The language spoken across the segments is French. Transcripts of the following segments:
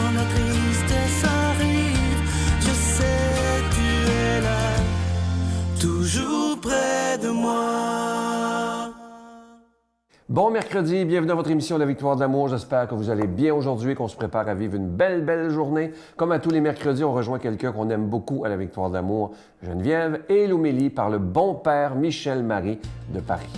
quand la tristesse arrive, je sais tu es là, toujours près de moi. Bon mercredi, bienvenue à votre émission La Victoire de l'amour. J'espère que vous allez bien aujourd'hui, qu'on se prépare à vivre une belle journée. Comme à tous les mercredis, on rejoint quelqu'un qu'on aime beaucoup à La Victoire de l'amour, Geneviève, et l'homélie par le bon père Michel Marie de Paris.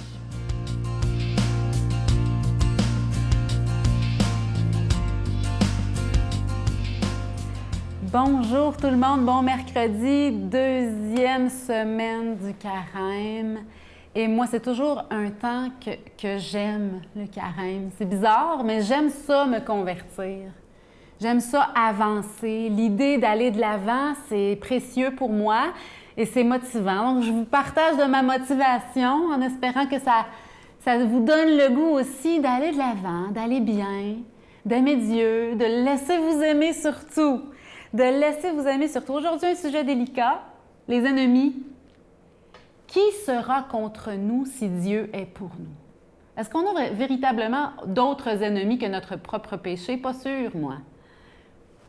Bonjour tout le monde, bon mercredi, deuxième semaine du carême. Et moi, c'est toujours un temps que j'aime, le carême. C'est bizarre, mais j'aime ça me convertir. J'aime ça avancer. L'idée d'aller de l'avant, c'est précieux pour moi et c'est motivant. Donc, je vous partage de ma motivation en espérant que ça vous donne le goût aussi d'aller de l'avant, d'aller bien, d'aimer Dieu, de laisser vous aimer surtout. De laisser vous aimer surtout. Aujourd'hui, un sujet délicat, les ennemis. Qui sera contre nous si Dieu est pour nous? Est-ce qu'on a véritablement d'autres ennemis que notre propre péché? Pas sûr, moi.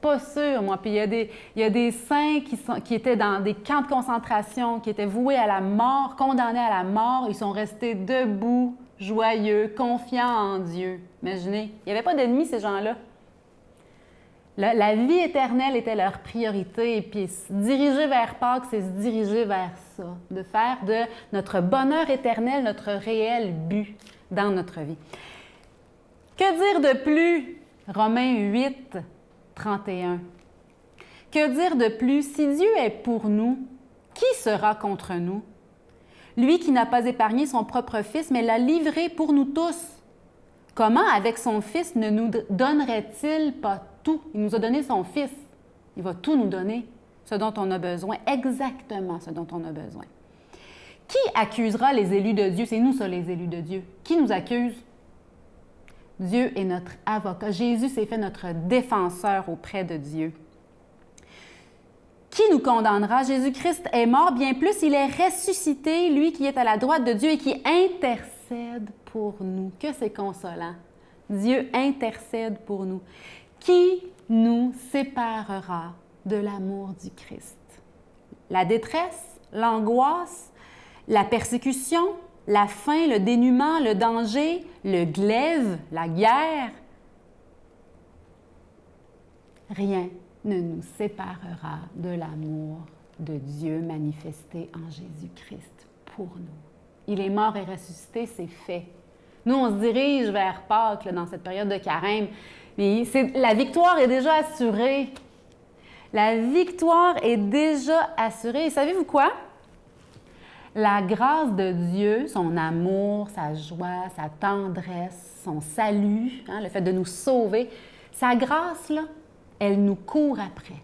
Pas sûr, moi. Puis il y a des saints qui étaient dans des camps de concentration, qui étaient voués à la mort, condamnés à la mort. Ils sont restés debout, joyeux, confiants en Dieu. Imaginez, il n'y avait pas d'ennemis, ces gens-là. La vie éternelle était leur priorité, et puis se diriger vers Pâques, c'est se diriger vers ça, de faire de notre bonheur éternel notre réel but dans notre vie. Que dire de plus? Romains 8, 31. Que dire de plus? Si Dieu est pour nous, qui sera contre nous? Lui qui n'a pas épargné son propre Fils, mais l'a livré pour nous tous. Comment, avec son Fils, ne nous donnerait-il pas tout? Il nous a donné son Fils. Il va tout nous donner, ce dont on a besoin, exactement ce dont on a besoin. Qui accusera les élus de Dieu? C'est nous, ça, les élus de Dieu. Qui nous accuse? Dieu est notre avocat. Jésus s'est fait notre défenseur auprès de Dieu. Qui nous condamnera? Jésus-Christ est mort, bien plus, il est ressuscité, lui qui est à la droite de Dieu et qui intercède pour nous. Que c'est consolant. Dieu intercède pour nous. Qui nous séparera de l'amour du Christ? La détresse, l'angoisse, la persécution, la faim, le dénuement, le danger, le glaive, la guerre. Rien ne nous séparera de l'amour de Dieu manifesté en Jésus-Christ pour nous. Il est mort et ressuscité, c'est fait. Nous, on se dirige vers Pâques là, dans cette période de carême. Mais la victoire est déjà assurée. La victoire est déjà assurée. Et savez-vous quoi? La grâce de Dieu, son amour, sa joie, sa tendresse, son salut, le fait de nous sauver, sa grâce, là, elle nous court après.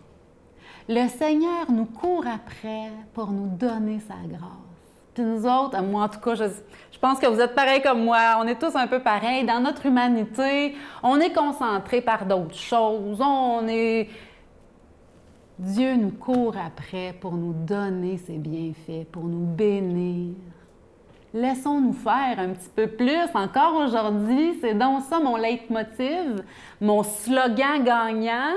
Le Seigneur nous court après pour nous donner sa grâce. Puis nous autres, moi en tout cas, je pense que vous êtes pareils comme moi, on est tous un peu pareils. Dans notre humanité, on est concentrés par d'autres choses. Dieu nous court après pour nous donner ses bienfaits, pour nous bénir. Laissons-nous faire un petit peu plus. Encore aujourd'hui, c'est donc ça mon leitmotiv, mon slogan gagnant.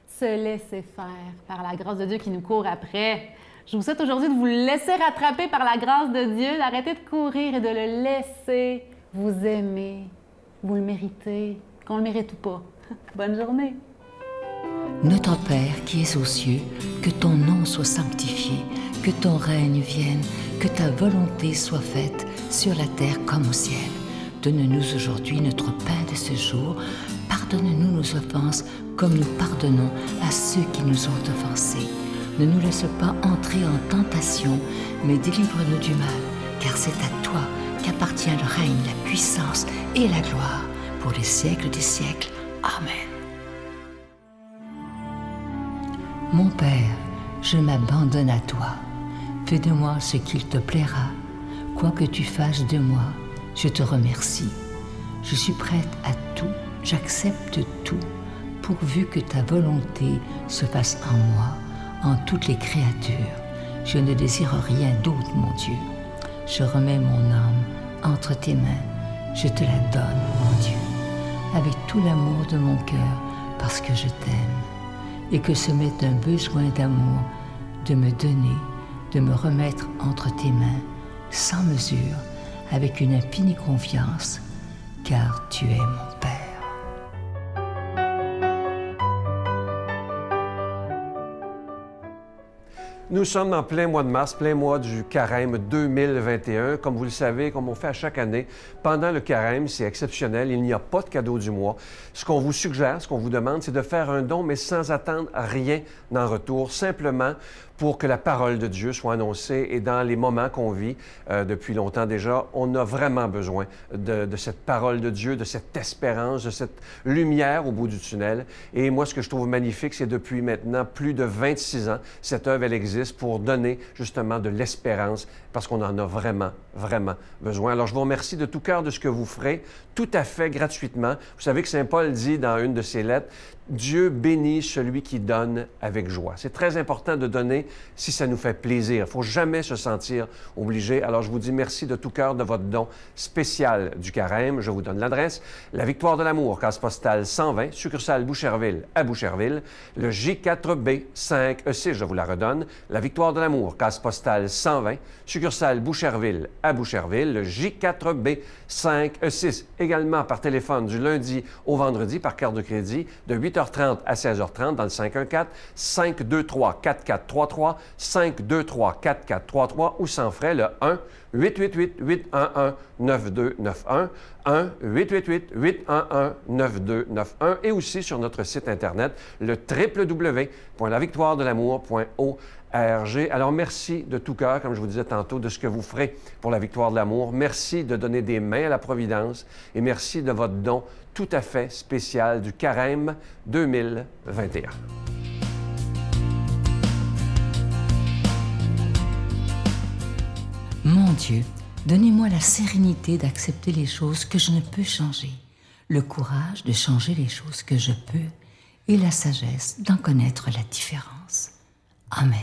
Se laisser faire par la grâce de Dieu qui nous court après. Je vous souhaite aujourd'hui de vous laisser rattraper par la grâce de Dieu, d'arrêter de courir et de le laisser vous aimer. Vous le méritez, qu'on le mérite ou pas. Bonne journée! Notre Père qui es aux cieux, que ton nom soit sanctifié, que ton règne vienne, que ta volonté soit faite sur la terre comme au ciel. Donne-nous aujourd'hui notre pain de ce jour. Pardonne-nous nos offenses comme nous pardonnons à ceux qui nous ont offensés. Ne nous laisse pas entrer en tentation, mais délivre-nous du mal, car c'est à toi qu'appartient le règne, la puissance et la gloire pour les siècles des siècles. Amen. Mon Père, je m'abandonne à toi. Fais de moi ce qu'il te plaira. Quoi que tu fasses de moi, je te remercie. Je suis prête à tout, j'accepte tout, pourvu que ta volonté se fasse en moi, en toutes les créatures. Je ne désire rien d'autre, mon Dieu. Je remets mon âme entre tes mains. Je te la donne, mon Dieu. Avec tout l'amour de mon cœur, parce que je t'aime et que ce m'est un besoin d'amour de me donner, de me remettre entre tes mains, sans mesure, avec une infinie confiance, car tu es mon Père. Nous sommes en plein mois de mars, plein mois du Carême 2021. Comme vous le savez, comme on fait à chaque année, pendant le Carême, c'est exceptionnel, il n'y a pas de cadeau du mois. Ce qu'on vous suggère, ce qu'on vous demande, c'est de faire un don, mais sans attendre rien en retour, simplement pour que la parole de Dieu soit annoncée. Et dans les moments qu'on vit depuis longtemps déjà, on a vraiment besoin de cette parole de Dieu, de cette espérance, de cette lumière au bout du tunnel. Et moi, ce que je trouve magnifique, c'est depuis maintenant plus de 26 ans, cette œuvre, elle existe pour donner justement de l'espérance, parce qu'on en a vraiment, vraiment besoin. Alors, je vous remercie de tout cœur de ce que vous ferez, tout à fait gratuitement. Vous savez que Saint Paul dit dans une de ses lettres, Dieu bénit celui qui donne avec joie. C'est très important de donner si ça nous fait plaisir. Il ne faut jamais se sentir obligé. Alors, je vous dis merci de tout cœur de votre don spécial du Carême. Je vous donne l'adresse. La Victoire de l'Amour, case postale 120, succursale Boucherville à Boucherville. Le J4B 5E6, je vous la redonne. La Victoire de l'Amour, case postale 120, succursale Boucherville à Boucherville. Le J4B 5E6, également par téléphone du lundi au vendredi par carte de crédit de 8h30 à 16h30 dans le 514-523-4433, 523-4433 ou sans frais le 1-888-811-9291, 1-888-811-9291 et aussi sur notre site Internet, le www.lavictoiredelamour.org. Alors, merci de tout cœur, comme je vous disais tantôt, de ce que vous ferez pour la Victoire de l'amour. Merci de donner des mains à la Providence et merci de votre don tout à fait spécial du Carême 2021. Mon Dieu, donnez-moi la sérénité d'accepter les choses que je ne peux changer, le courage de changer les choses que je peux et la sagesse d'en connaître la différence. Amen.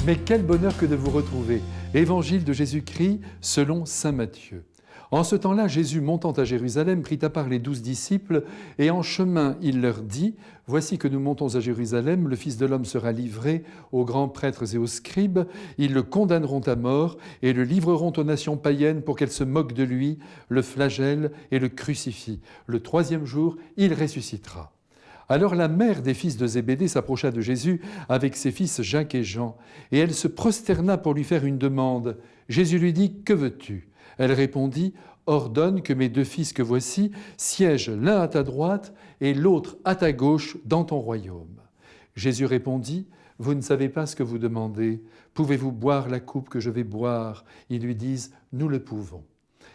Mais quel bonheur que de vous retrouver. Évangile de Jésus-Christ selon saint Matthieu. En ce temps-là, Jésus, montant à Jérusalem, prit à part les 12 disciples, et en chemin, il leur dit, « Voici que nous montons à Jérusalem, le Fils de l'homme sera livré aux grands prêtres et aux scribes, ils le condamneront à mort et le livreront aux nations païennes pour qu'elles se moquent de lui, le flagellent et le crucifient. Le troisième jour, il ressuscitera. » Alors la mère des fils de Zébédée s'approcha de Jésus avec ses fils Jacques et Jean, et elle se prosterna pour lui faire une demande. Jésus lui dit « Que veux-tu » Elle répondit « Ordonne que mes 2 fils que voici siègent l'un à ta droite et l'autre à ta gauche dans ton royaume. » Jésus répondit « Vous ne savez pas ce que vous demandez. Pouvez-vous boire la coupe que je vais boire ?» Ils lui disent « Nous le pouvons. »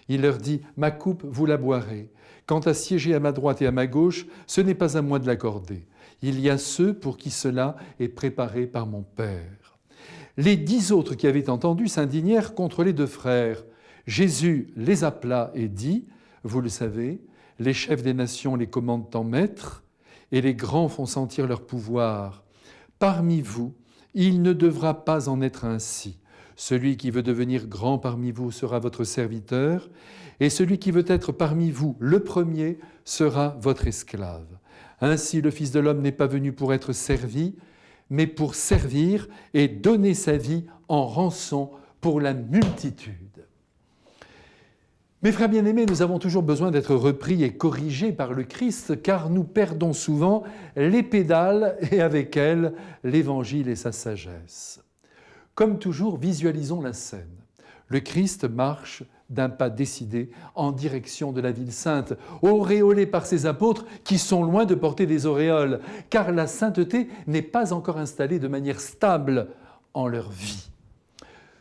Il leur dit « Ma coupe, vous la boirez. Quant à siéger à ma droite et à ma gauche, ce n'est pas à moi de l'accorder. Il y a ceux pour qui cela est préparé par mon Père. » Les 10 autres qui avaient entendu s'indignèrent contre les 2 frères. Jésus les appela et dit, « Vous le savez, les chefs des nations les commandent en maître, et les grands font sentir leur pouvoir. Parmi vous, il ne devra pas en être ainsi. Celui qui veut devenir grand parmi vous sera votre serviteur, et celui qui veut être parmi vous le premier sera votre esclave. Ainsi le Fils de l'homme n'est pas venu pour être servi, mais pour servir et donner sa vie en rançon pour la multitude. » Mes frères bien-aimés, nous avons toujours besoin d'être repris et corrigés par le Christ, car nous perdons souvent les pédales et avec elles l'Évangile et sa sagesse. Comme toujours, visualisons la scène. Le Christ marche d'un pas décidé en direction de la ville sainte, auréolé par ses apôtres qui sont loin de porter des auréoles, car la sainteté n'est pas encore installée de manière stable en leur vie.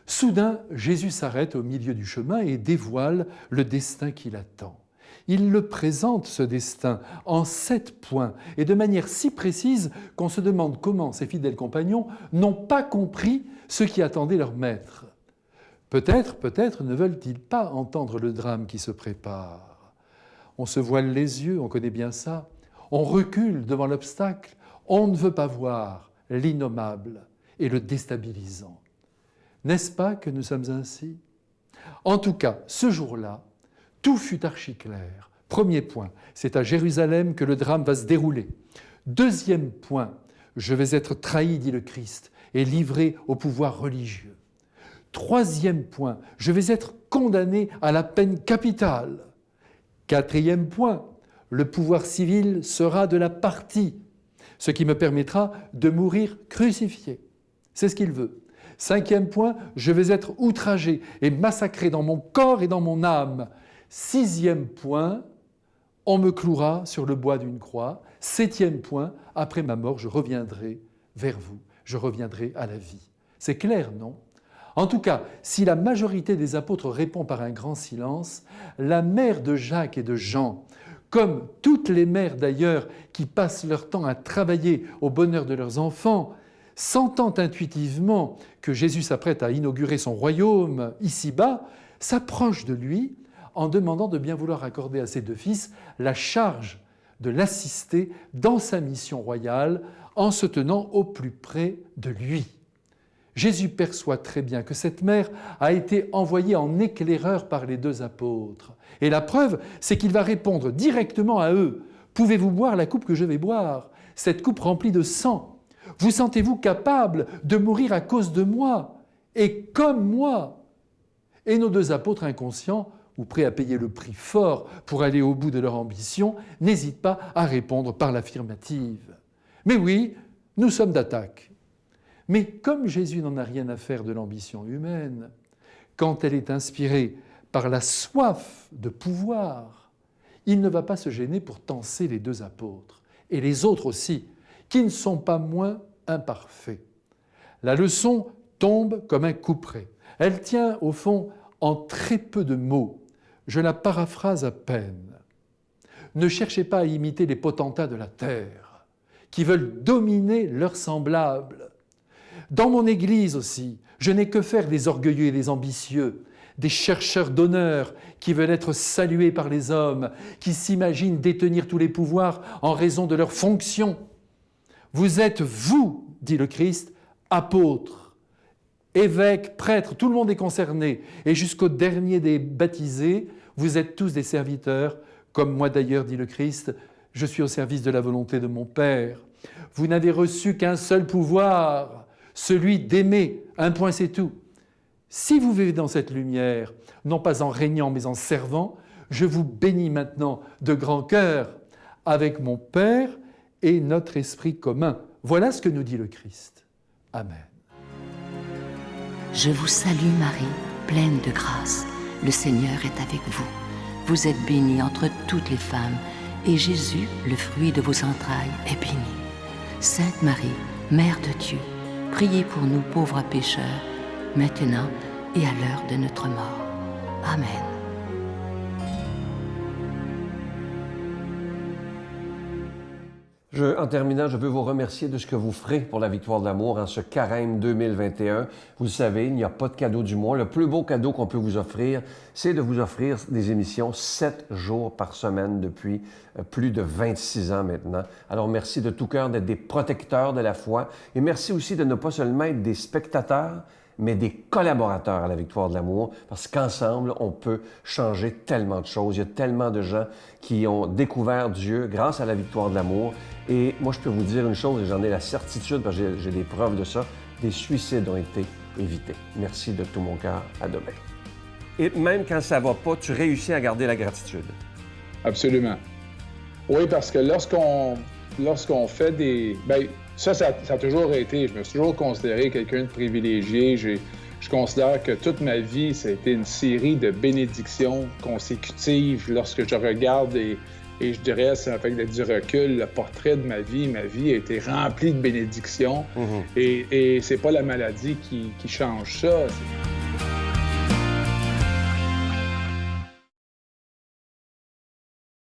Soudain, Jésus s'arrête au milieu du chemin et dévoile le destin qui l'attend. Il le présente, ce destin, en 7 points, et de manière si précise qu'on se demande comment ses fidèles compagnons n'ont pas compris ce qui attendait leur maître. Peut-être ne veulent-ils pas entendre le drame qui se prépare. On se voile les yeux, on connaît bien ça. On recule devant l'obstacle. On ne veut pas voir l'innommable et le déstabilisant. N'est-ce pas que nous sommes ainsi ? En tout cas, ce jour-là, tout fut archi-clair. Premier point, c'est à Jérusalem que le drame va se dérouler. Deuxième point, je vais être trahi, dit le Christ, et livré au pouvoir religieux. Troisième point, je vais être condamné à la peine capitale. Quatrième point, le pouvoir civil sera de la partie, ce qui me permettra de mourir crucifié. C'est ce qu'il veut. Cinquième point, je vais être outragé et massacré dans mon corps et dans mon âme. Sixième point, on me clouera sur le bois d'une croix. Septième point, après ma mort, je reviendrai vers vous. Je reviendrai à la vie. C'est clair, non ? En tout cas, si la majorité des apôtres répond par un grand silence, la mère de Jacques et de Jean, comme toutes les mères d'ailleurs qui passent leur temps à travailler au bonheur de leurs enfants, sentant intuitivement que Jésus s'apprête à inaugurer son royaume ici-bas, s'approche de lui en demandant de bien vouloir accorder à ses deux fils la charge de l'assister dans sa mission royale en se tenant au plus près de lui. Jésus perçoit très bien que cette mère a été envoyée en éclaireur par les deux apôtres. Et la preuve, c'est qu'il va répondre directement à eux. « Pouvez-vous boire la coupe que je vais boire, cette coupe remplie de sang ? Vous sentez-vous capable de mourir à cause de moi et comme moi ?» Et nos deux apôtres inconscients, ou prêts à payer le prix fort pour aller au bout de leur ambition, n'hésitent pas à répondre par l'affirmative. Mais oui, nous sommes d'attaque. Mais comme Jésus n'en a rien à faire de l'ambition humaine, quand elle est inspirée par la soif de pouvoir, il ne va pas se gêner pour tancer les deux apôtres, et les autres aussi, qui ne sont pas moins imparfaits. La leçon tombe comme un couperet. Elle tient, au fond, en très peu de mots. Je la paraphrase à peine. Ne cherchez pas à imiter les potentats de la terre, qui veulent dominer leurs semblables. Dans mon Église aussi, je n'ai que faire des orgueilleux et des ambitieux, des chercheurs d'honneur qui veulent être salués par les hommes, qui s'imaginent détenir tous les pouvoirs en raison de leurs fonctions. Vous êtes, vous, dit le Christ, apôtres, évêques, prêtres, tout le monde est concerné, et jusqu'au dernier des baptisés, vous êtes tous des serviteurs, comme moi d'ailleurs, dit le Christ, je suis au service de la volonté de mon Père. Vous n'avez reçu qu'un seul pouvoir, celui d'aimer, un point c'est tout. Si vous vivez dans cette lumière, non pas en régnant mais en servant, je vous bénis maintenant de grand cœur avec mon Père et notre esprit commun. Voilà ce que nous dit le Christ. Amen. Je vous salue Marie, pleine de grâce. Le Seigneur est avec vous. Vous êtes bénie entre toutes les femmes, et Jésus, le fruit de vos entrailles, est béni. Sainte Marie, Mère de Dieu, priez pour nous pauvres pécheurs, maintenant et à l'heure de notre mort. Amen. En terminant, je veux vous remercier de ce que vous ferez pour la victoire de l'amour en ce carême 2021. Vous le savez, il n'y a pas de cadeau du mois. Le plus beau cadeau qu'on peut vous offrir, c'est de vous offrir des émissions 7 jours par semaine depuis plus de 26 ans maintenant. Alors merci de tout cœur d'être des protecteurs de la foi et merci aussi de ne pas seulement être des spectateurs, mais des collaborateurs à la victoire de l'amour, parce qu'ensemble, on peut changer tellement de choses. Il y a tellement de gens qui ont découvert Dieu grâce à la victoire de l'amour. Et moi, je peux vous dire une chose, et j'en ai la certitude, parce que j'ai des preuves de ça, des suicides ont été évités. Merci de tout mon cœur. À demain. Et même quand ça ne va pas, tu réussis à garder la gratitude. Absolument. Oui, parce que lorsqu'on fait des... Ça a toujours été, je me suis toujours considéré quelqu'un de privilégié. Je considère que toute ma vie, ça a été une série de bénédictions consécutives. Lorsque je regarde et je dirais, avec du recul, le portrait de ma vie a été rempli de bénédictions. Et c'est pas la maladie qui change ça.